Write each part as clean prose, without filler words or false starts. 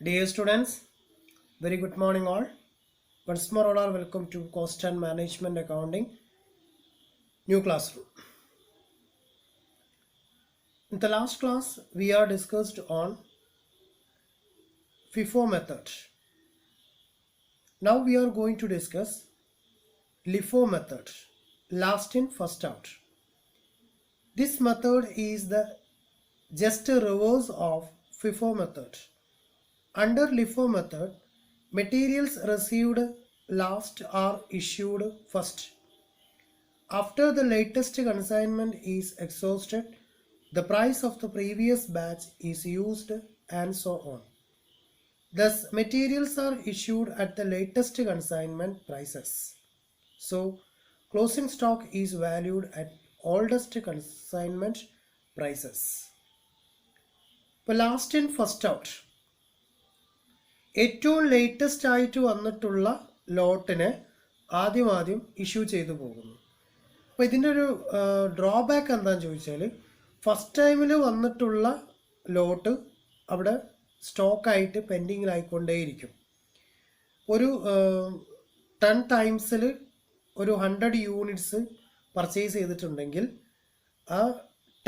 Dear students, very good morning all. Once more all are welcome to Cost and Management Accounting new classroom. In the last class, we are discussed on FIFO method. Now we are going to discuss LIFO method, last in first out. This method is the just a reverse of FIFO method. Under LIFO method, materials received last are issued first. After the latest consignment is exhausted, the price of the previous batch is used and so on. Thus, materials are issued at the latest consignment prices. So, closing stock is valued at oldest consignment prices. ഇപ്പോൾ last in first out ഏറ്റവും latest ആയിട്ട് വന്നിട്ടുള്ള ലോട്ടിനെ ആദ്യം issue ചെയ്തു പോകുന്നു. അപ്പോൾ ഇതിൻ്റെ ഒരു ഡ്രോബാക്ക് എന്താണെന്ന് ചോദിച്ചാൽ ഫസ്റ്റ് ടൈമിൽ വന്നിട്ടുള്ള ലോട്ട് അവിടെ സ്റ്റോക്കായിട്ട് പെൻഡിങ്ങിലായിക്കൊണ്ടേയിരിക്കും. ഒരു 10 ടൈംസിൽ ഒരു 100 യൂണിറ്റ്സ് പർച്ചേസ് ചെയ്തിട്ടുണ്ടെങ്കിൽ ആ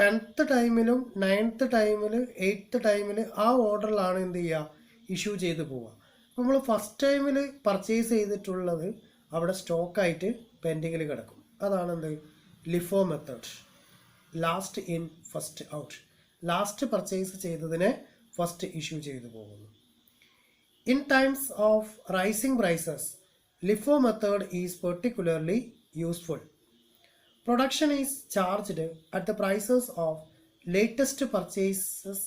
10th ടൈമിലും 9th ടൈമിൽ 8th ടൈമിൽ ആ ഓർഡറിലാണ് എന്ത് ചെയ്യുക, ഇഷ്യൂ ചെയ്ത് പോവുക. നമ്മൾ ഫസ്റ്റ് ടൈമിൽ പർച്ചേസ് ചെയ്തിട്ടുള്ളത് അവിടെ സ്റ്റോക്കായിട്ട് പെൻഡിങ്ങിൽ കിടക്കും. അതാണ് എന്ത് LIFO method, last in first out. Last purchase ചെയ്തതിനെ ഫസ്റ്റ് ഇഷ്യൂ ചെയ്തു പോകുന്നു. In times of rising prices, LIFO method is particularly useful. Production is charged at the prices of latest purchases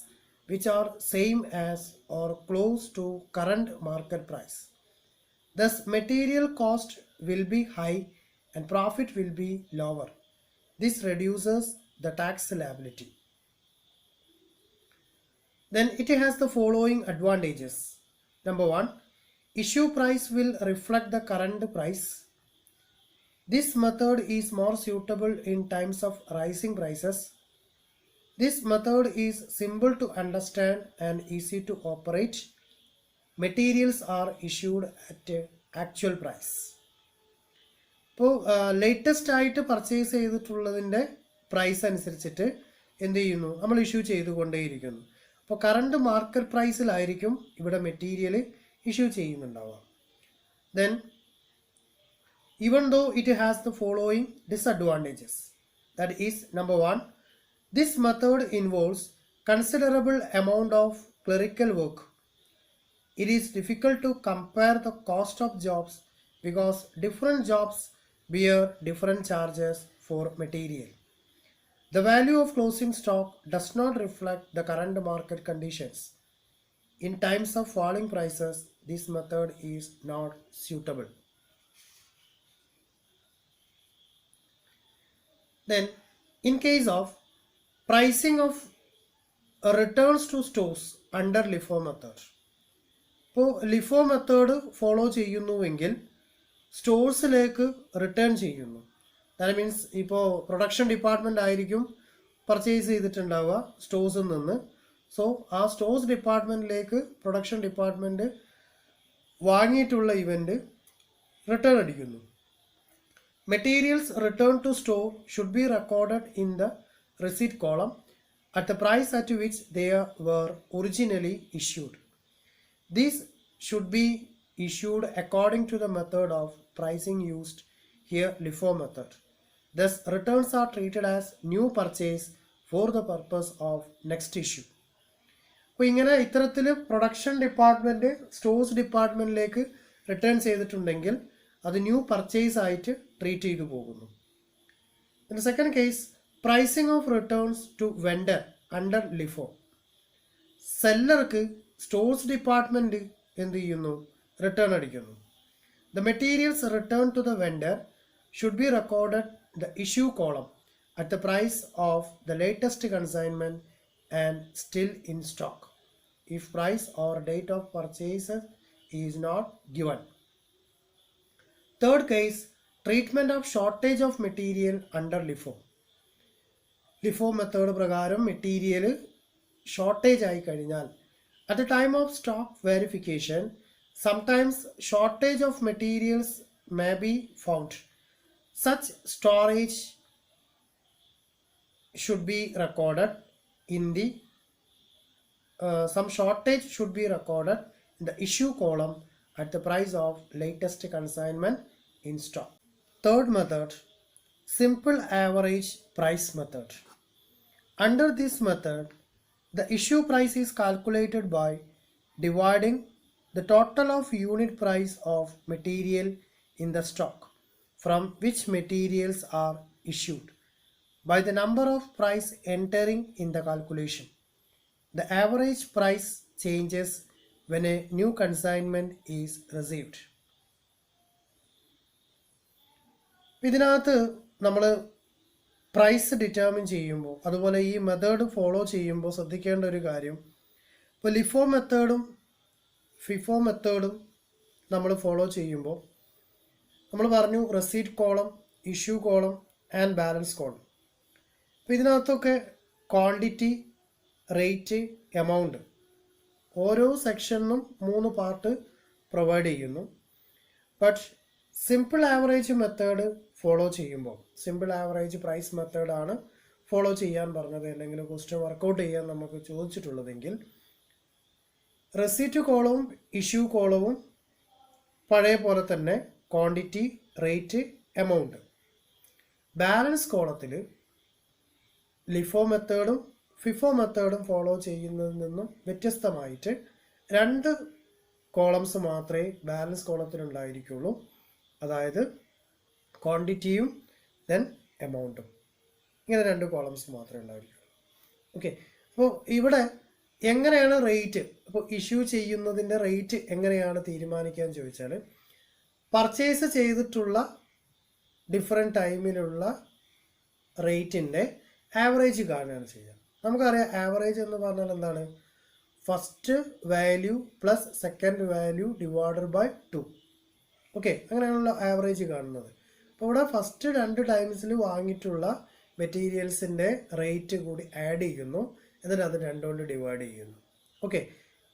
which are same as or close to current market price. Thus, material cost will be high and profit will be lower. This reduces the tax liability. Then it has the following advantages. Number 1, issue price will reflect the current price. This method is more suitable in times of rising prices. This method is simple to understand and easy to operate. Materials are issued at actual price. ഇപ്പോൾ latest ആയിട്ട് purchase ചെയ്തിട്ടുള്ളതിൻ്റെ price അനുസരിച്ചിട്ട് എന്ത് ചെയ്യുന്നു, നമ്മൾ issue ചെയ്തുകൊണ്ടേയിരിക്കുന്നു. അപ്പോൾ current market പ്രൈസിലായിരിക്കും ഇവിടെ material issue ചെയ്യുന്നുണ്ടാവുക. Then even though it has the following disadvantages. That is, number 1, this method involves considerable amount of clerical work. It is difficult to compare the cost of jobs because different jobs bear different charges for material. The value of closing stock does not reflect the current market conditions. In times of falling prices, this method is not suitable. Then, in case of pricing of returns to stores under LIFO method, ഇപ്പോൾ LIFO method follow ചെയ്യുന്നുവെങ്കിൽ സ്റ്റോഴ്സിലേക്ക് return ചെയ്യുന്നു. That means ഇപ്പോൾ production department ആയിരിക്കും purchase ചെയ്തിട്ടുണ്ടാവുക സ്റ്റോഴ്സിൽ നിന്ന്. So ആ സ്റ്റോഴ്സ് ഡിപ്പാർട്ട്മെൻറ്റിലേക്ക് പ്രൊഡക്ഷൻ ഡിപ്പാർട്ട്മെൻറ്റ് വാങ്ങിയിട്ടുള്ള ഇവൻ്റ് റിട്ടേൺ അടിക്കുന്നു. Materials returned to store should be recorded in the receipt column at the price at which they were originally issued. These should be issued according to the method of pricing used here, LIFO method. Thus, returns are treated as new purchase for the purpose of next issue. അപ്പോൾ ഇങ്ങനെ ഇത്തരത്തിൽ production department stores ഡിപ്പാർട്ട്മെൻറ്റിലേക്ക് return ചെയ്തിട്ടുണ്ടെങ്കിൽ അത് new purchase ആയിട്ട് treat ചെയ്തു പോകുന്നു. In second case, pricing of returns to vendor under LIFO. സെല്ലർക്ക് സ്റ്റോഴ്സ് ഡിപ്പാർട്ട്മെൻറ്റ് എന്ത് ചെയ്യുന്നു, റിട്ടേൺ അടിക്കുന്നു. The materials return to the vendor should be recorded the issue column at the price of the latest consignment and still in stock if price or date of purchase is not given. Third case, treatment of shortage of material under LIFO. LIFO method പ്രകാരം material shortage ആയി കഴിഞ്ഞാൽ At the time of stock verification, sometimes shortage of materials may be found. Such storage should be recorded in the some shortage should be recorded in the issue column at the price of latest consignment in stock. Third method, simple average price method. Under this method, the issue price is calculated by dividing the total of unit price of material in the stock from which materials are issued by the number of price entering in the calculation. The average price changes when a new consignment is received. ഇതിനകത്ത് നമ്മൾ price determine ചെയ്യുമ്പോൾ, അതുപോലെ ഈ method follow ചെയ്യുമ്പോൾ ശ്രദ്ധിക്കേണ്ട ഒരു കാര്യം, ഇപ്പോൾ ലിഫോ മെത്തേഡും ഫിഫോ മെത്തേഡും നമ്മൾ ഫോളോ ചെയ്യുമ്പോൾ നമ്മൾ പറഞ്ഞു receipt column, issue column and balance column. അപ്പോൾ ഇതിനകത്തൊക്കെ ക്വാണ്ടിറ്റി, റേറ്റ്, എമൗണ്ട് ഓരോ സെക്ഷനിലും 3 പാർട്ട് പ്രൊവൈഡ് ചെയ്യുന്നു. But simple average method follow ചെയ്യുമ്പോൾ, സിമ്പിൾ ആവറേജ് പ്രൈസ് മെത്തേഡാണ് ഫോളോ ചെയ്യാൻ പറഞ്ഞത്, അല്ലെങ്കിൽ ക്വസ്റ്റ്യൻ വർക്കൗട്ട് ചെയ്യാൻ നമുക്ക് ചോദിച്ചിട്ടുള്ളതെങ്കിൽ റെസീറ്റ് കോളവും ഇഷ്യൂ കോളവും പഴയ പോലെ തന്നെ ക്വാണ്ടിറ്റി, റേറ്റ്, എമൗണ്ട്. ബാലൻസ് കോളത്തിൽ ലിഫോ മെത്തേഡും ഫിഫോ മെത്തേഡും ഫോളോ ചെയ്യുന്നതിൽ നിന്നും വ്യത്യസ്തമായിട്ട് 2 കോളംസ് മാത്രമേ ബാലൻസ് കോളത്തിലുണ്ടായിരിക്കുള്ളൂ. അതായത് ക്വാണ്ടിറ്റിയും ദെൻ എമൗണ്ടും. ഇങ്ങനെ 2 കോളംസ് മാത്രമേ ഉണ്ടായിരിക്കുള്ളൂ. ഓക്കെ, അപ്പോൾ ഇവിടെ എങ്ങനെയാണ് റേറ്റ്, അപ്പോൾ ഇഷ്യൂ ചെയ്യുന്നതിൻ്റെ റേറ്റ് എങ്ങനെയാണ് തീരുമാനിക്കാൻ ചോദിച്ചാൽ, പർച്ചേസ് ചെയ്തിട്ടുള്ള ഡിഫറെൻറ്റ് ടൈമിലുള്ള റേറ്റിൻ്റെ ആവറേജ് കാണുകയാണ് ചെയ്യുക. നമുക്കറിയാം ആവറേജ് എന്ന് പറഞ്ഞാൽ എന്താണ്, first value plus second value divided by 2. Okay, അങ്ങനെയാണല്ലോ ആവറേജ് കാണുന്നത്. അപ്പോൾ ഇവിടെ ഫസ്റ്റ് 2 ടൈംസിൽ വാങ്ങിയിട്ടുള്ള മെറ്റീരിയൽസിൻ്റെ റേറ്റ് കൂടി ആഡ് ചെയ്യുന്നു, എന്നിട്ട് അത് 2 കൊണ്ട് ഡിവൈഡ് ചെയ്യുന്നു. ഓക്കെ,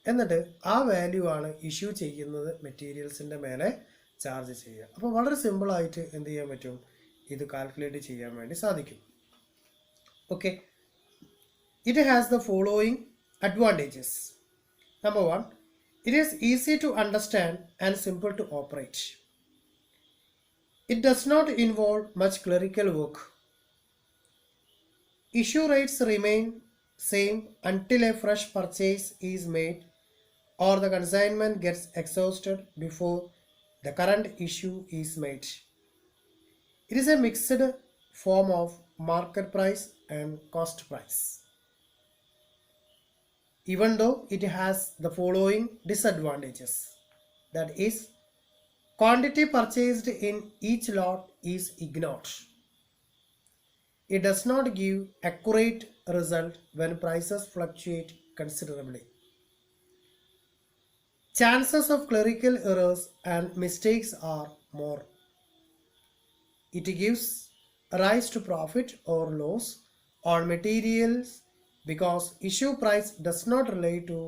എന്നിട്ട് ആ വാല്യൂ ആണ് ഇഷ്യൂ ചെയ്യുന്നത് മെറ്റീരിയൽസിൻ്റെ മേലെ ചാർജ് ചെയ്യുക. അപ്പോൾ വളരെ സിമ്പിളായിട്ട് എന്ത് ചെയ്യാൻ പറ്റും, ഇത് കാൽക്കുലേറ്റ് ചെയ്യാൻ വേണ്ടി സാധിക്കും. Okay, it has the following advantages. Number 1, it is easy to understand and simple to operate. It does not involve much clerical work. Issue rates remain same until a fresh purchase is made or the consignment gets exhausted before the current issue is made. It is a mixed form of market price and cost price. Even though it has the following disadvantages, that is, quantity purchased in each lot is ignored. It does not give accurate result when prices fluctuate considerably. Chances of clerical errors and mistakes are more. It gives rise to profit or loss on materials because issue price does not relate to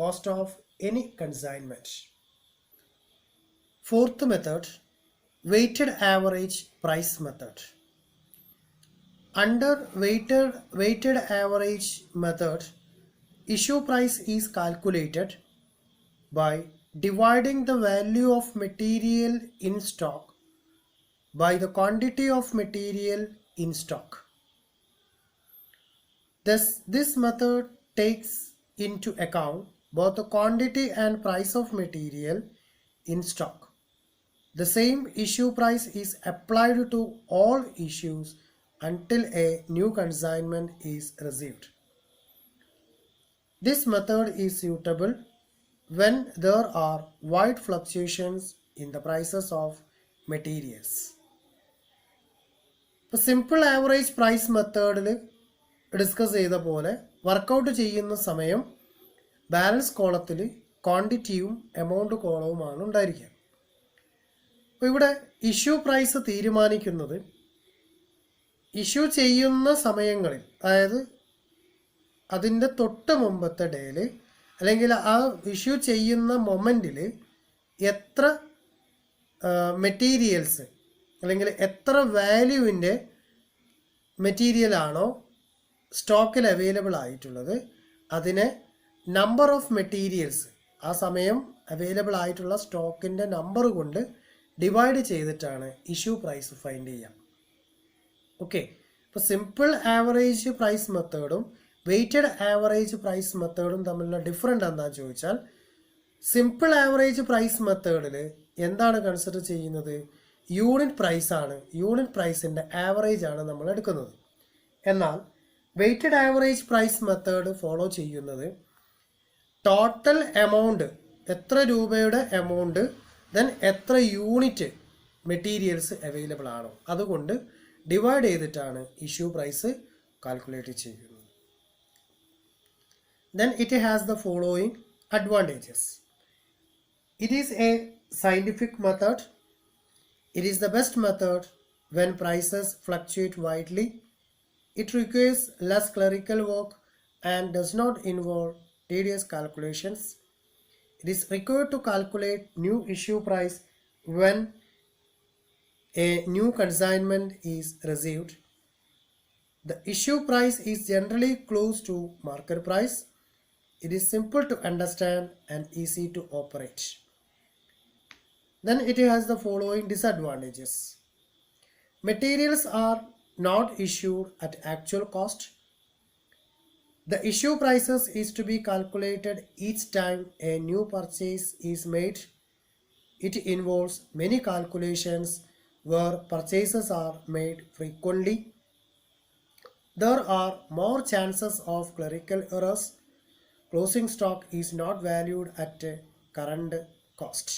cost of any consignment. Fourth method, weighted average price method. Under weighted average method, issue price is calculated by dividing the value of material in stock by the quantity of material in stock. Thus, this method takes into account both the quantity and price of material in stock. The same issue price is applied to all issues until a new consignment is received. This method is suitable when there are wide fluctuations in the prices of materials. Simple average price മെത്തേഡിൽ discuss ചെയ്ത പോലെ workout ചെയ്യുന്ന സമയം balance കോളത്തിൽ ക്വാണ്ടിറ്റിയും amount കോളവുമാണ് ഉണ്ടായിരിക്കുക. അപ്പോൾ ഇവിടെ issue price തീരുമാനിക്കുന്നത് ഇഷ്യൂ ചെയ്യുന്ന സമയങ്ങളിൽ, അതായത് അതിൻ്റെ തൊട്ട് മുമ്പത്തെ ഡേയിൽ അല്ലെങ്കിൽ ആ ഇഷ്യൂ ചെയ്യുന്ന മൊമെൻറ്റിൽ എത്ര മെറ്റീരിയൽസ് അല്ലെങ്കിൽ എത്ര വാല്യൂവിൻ്റെ മെറ്റീരിയലാണോ സ്റ്റോക്കിൽ അവൈലബിൾ ആയിട്ടുള്ളത് അതിനെ നമ്പർ ഓഫ് മെറ്റീരിയൽസ് ആ സമയം അവൈലബിൾ ആയിട്ടുള്ള സ്റ്റോക്കിൻ്റെ നമ്പർ കൊണ്ട് ഡിവൈഡ് ചെയ്തിട്ടാണ് ഇഷ്യൂ പ്രൈസ് ഫൈൻഡ് ചെയ്യുക. ഓക്കെ, ഇപ്പോൾ സിമ്പിൾ ആവറേജ് പ്രൈസ് മെത്തേഡും വെയ്റ്റഡ് ആവറേജ് പ്രൈസ് മെത്തേഡും തമ്മിലുള്ള ഡിഫറൻറ്റ് എന്താണെന്ന് ചോദിച്ചാൽ, സിമ്പിൾ ആവറേജ് പ്രൈസ് മെത്തേഡിൽ എന്താണ് കൺസിഡർ ചെയ്യുന്നത്? യൂണിറ്റ് പ്രൈസാണ്, യൂണിറ്റ് പ്രൈസിൻ്റെ ആവറേജ് ആണ് നമ്മൾ എടുക്കുന്നത്. എന്നാൽ weighted average price method follow ചെയ്യുന്നത് ടോട്ടൽ എമൗണ്ട്, എത്ര രൂപയുടെ എമൗണ്ട്, ദെൻ എത്ര യൂണിറ്റ് മെറ്റീരിയൽസ് അവൈലബിൾ ആണോ അതുകൊണ്ട് ഡിവൈഡ് ചെയ്തിട്ടാണ് ഇഷ്യൂ പ്രൈസ് കാൽക്കുലേറ്റ് ചെയ്യുന്നത്. Then it has the following advantages. It is a scientific method. It is the best method when prices fluctuate widely. It requires less clerical work and does not involve tedious calculations. It is required to calculate new issue price when a new consignment is received. The issue price is generally close to market price. It is simple to understand and easy to operate. Then it has the following disadvantages. Materials are not issued at actual cost. The issue prices is to be calculated each time a new purchase is made. It involves many calculations where purchases are made frequently. There are more chances of clerical errors. Closing stock is not valued at current cost.